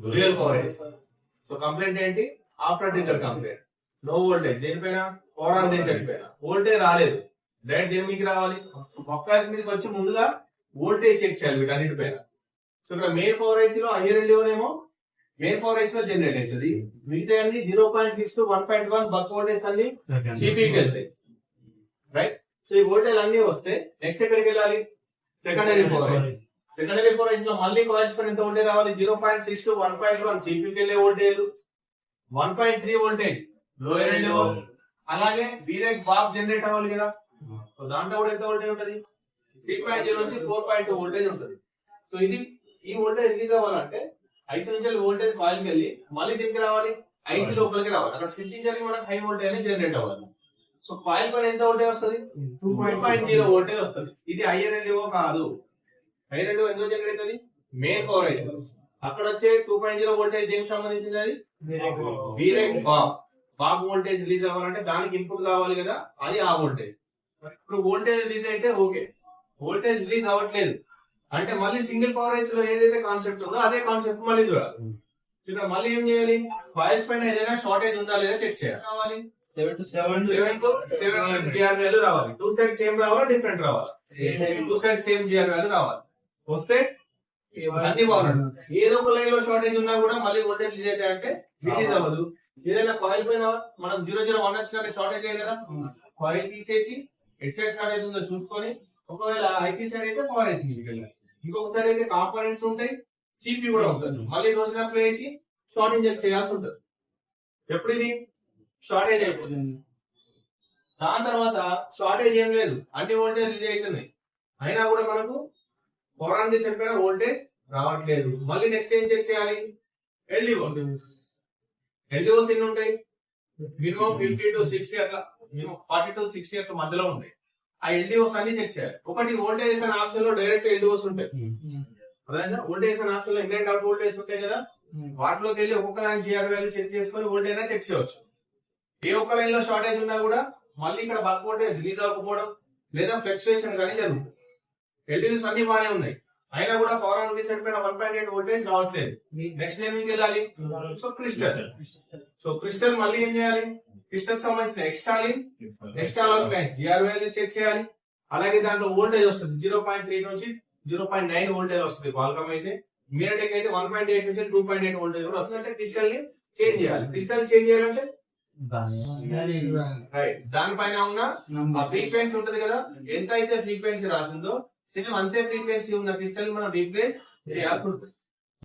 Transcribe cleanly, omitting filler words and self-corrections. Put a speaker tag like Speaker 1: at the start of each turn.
Speaker 1: Dual power IC. So complaint ఏంటి? After trigger complaint. No voltage దేనిపైన? Power on చేసే పైన వోల్టేజ్ రాలేదు. డైరెక్ట్ దీని మీదకి రావాలి. ఒక్క మీదకి వచ్చి ముందుగా వోల్టేజ్ చెక్ చేయాలి వీటన్నిటిపైన. సో ఇక్కడ మెయిన్ పవర్ ఐసీలో హయ్యర్ ఎల్డిఓనేమో మెయిన్ పవర్ ఐసీలో జనరేట్ అవుతుంది. మిగతా అన్ని 0.6 to 1.1 బక్ వోల్టేజ్ అన్ని సిపికి వెళ్తాయి. రైట్. సో ఈ వోల్టేజ్ అన్ని వస్తే నెక్స్ట్ ఎక్కడికి వెళ్ళాలి? Secondary power IC. Secondary power ఐసీలో మళ్ళీ కాయిల్స్ పైన ఎంత వోల్టేజ్ రావాలి? 0.6 to 1.1 సిపికి వెళ్ళే వోల్టేజ్, 1.3 వోల్టేజ్ లోయర్ ఎల్డిఓ. అలాగే వీరెక్ బాక్ జనరేట్ అవ్వాలి కదా. సో దాంట్లో కూడా ఎంత వోల్టేజ్ ఉంటుంది? 3.0 నుంచి 4.2 వోల్టేజ్ ఉంటుంది. సో ఇది ఈ వోల్టేజ్ రిలీజ్ అవ్వాలంటే ఐసీ నుంచి వోల్టేజ్ కాయిల్కి వెళ్ళి మళ్ళీ దీనికి రావాలి, ఐసీ లోపలికి రావాలి. అక్కడ స్విచ్చింగ్ జరిగి మనకు హై వోల్టేజ్ అనేది జనరేట్ అవ్వాలి. సో కాయిల్ పైన ఎంత వోల్టేజ్ వస్తుంది? 2.0 వోల్టేజ్ వస్తుంది. ఇది హైయర్ ఎల్డిఓ కాదు. హైయర్ ఎల్డిఓ ఎందులో జనరేట్ అవుతుంది? Main power IC. అక్కడ వచ్చే 2.0 వోల్టేజ్ దేనికి సంబంధించింది? అది వీరెక్ బాక్ వోల్టేజ్ రిలీజ్ అవ్వాలంటే దానికి ఇన్పుట్ కావాలి కదా, అది ఆ వోల్టేజ్. ఇప్పుడు వోల్టేజ్ రిలీజ్ అయితే ఓకే, వోల్టేజ్ రిలీజ్ అవ్వట్లేదు అంటే మళ్ళీ సింగిల్ పవర్ ఐసీ లో ఏదైతే కాన్సెప్ట్ ఉందో అదే కాన్సెప్ట్ మళ్ళీ చూడాలి. ఇక్కడ మళ్ళీ ఏం చేయాలి? కాయిల్స్ పైన ఏదైనా షార్టేజ్ ఉందా లేదా చెక్ చేయాలి. రావాలి 7 to 7 జిఆర్ వాల్యూ రావాలి. టూ సైడ్ సేమ్ రావాలి, డిఫరెంట్ రావాలి. Two side same GR value రావాలి. వస్తే అన్ని బాగున్నాడు. ఏదో ఒక లైన్ లో షార్టేజ్ ఉన్నా కూడా మళ్ళీ వోల్టేజ్ రిలీజ్ అయితే అంటే రిలీజ్ అవ్వదు. ఏదైనా కాయిల్ పైన మనం 001 వచ్చిన షార్టేజ్ అయ్యి కదా, కాయిల్ తీసేసి ఎట్ సైడ్ షార్టేజ్ ఉందో చూసుకొని, ఒకవేళ ఐసీ సైడ్ అయితే పవర్ ఐసీ వెళ్ళాలి, ఇంకొక సైడ్ అయితే కాంపోనెంట్స్ ఉంటాయి, సిపి కూడా ఉంటుంది. మళ్ళీ రోజునప్పుడు వేసి షార్టేజ్ చెక్ చేయాల్సి ఉంటుంది. ఎప్పుడు ఇది షార్టేజ్ అయిపోతుంది. దాని తర్వాత షార్టేజ్ ఏం లేదు, అన్ని వోల్టేజ్ రిలీజ్ అవుతున్నాయి, అయినా కూడా మనకు పవర్ ఆన్ చెప్పిన వోల్టేజ్ రావట్లేదు. మళ్ళీ నెక్స్ట్ ఏం చెక్ చేయాలి? ఎల్డిఓ. ఎల్డిఓస్ ఎన్ని ఉంటాయి? మినిమం 50 to 60 అట్లా, మినిమం 40 to 60 అట్లా మధ్యలో ఉంటాయి. ఆ ఎల్డిఓస్ అన్ని చెక్ చేయాలి. ఒకటి వోల్టేజ్ అనే ఆప్షన్ లో డైరెక్ట్ ఎల్డిఓస్ ఉంటాయి. అదేనా వోల్టేజ్ అనే ఆప్షన్ లో ఇన్ అండ్ అవుట్ వోల్టేజ్ ఉంటాయి కదా, వాటిలోకి వెళ్ళి ఒక్కొక్క లైన్ జిఆర్ వాల్యూ చెక్ చేసుకొని వోల్టేజ్ అయినా చెక్ చేయవచ్చు. ఏ ఒక్క లైన్ లో షార్టేజ్ ఉన్నా కూడా మళ్ళీ ఇక్కడ బక్ వోల్టేజ్ రిలీజ్ అవ్వకపోవడం లేదా ఫ్లక్చుయేషన్ కానీ జరుగుతుంది. ఎల్డిఓస్ అన్ని బాగానే ఉన్నాయి, అయినా కూడా పవర్ ఆన్ రీసెంట్ పైన 1.8 వోల్టేజ్ రావట్లేదు. నెక్స్ట్ ఏం వెళ్ళాలి? So crystal. సో క్రిస్టల్ మళ్ళీ ఏం చేయాలి? క్రిస్టల్ సంబంధించిన ఎక్స్ట్రా జిఆర్ వాల్యూ చెక్ చేయాలి. అలాగే దాంట్లో వోల్టేజ్ వస్తుంది 0.3 నుంచి 0.9 వోల్టేజ్ వస్తుంది. క్వాల్కమ్ అయితే, మీరటెక్ అయితే 1.8 నుంచి 2.8 వోల్టేజ్ కూడా వస్తుంది. అంటే క్రిస్టల్ ని చేంజ్ చేయాలి. క్రిస్టల్ చేంజ్ చేయాలంటే దానిపైన ఉన్న ఫ్రీక్వెన్సీ ఉంటది కదా, ఎంత అయితే ఫ్రీక్వెన్సీ రాసిందో సేమ్ అంతే ఫ్రీక్వెన్సీ ఉన్న క్రిస్టల్ మనం రీప్లేస్ చేయాల్సి ఉంటుంది.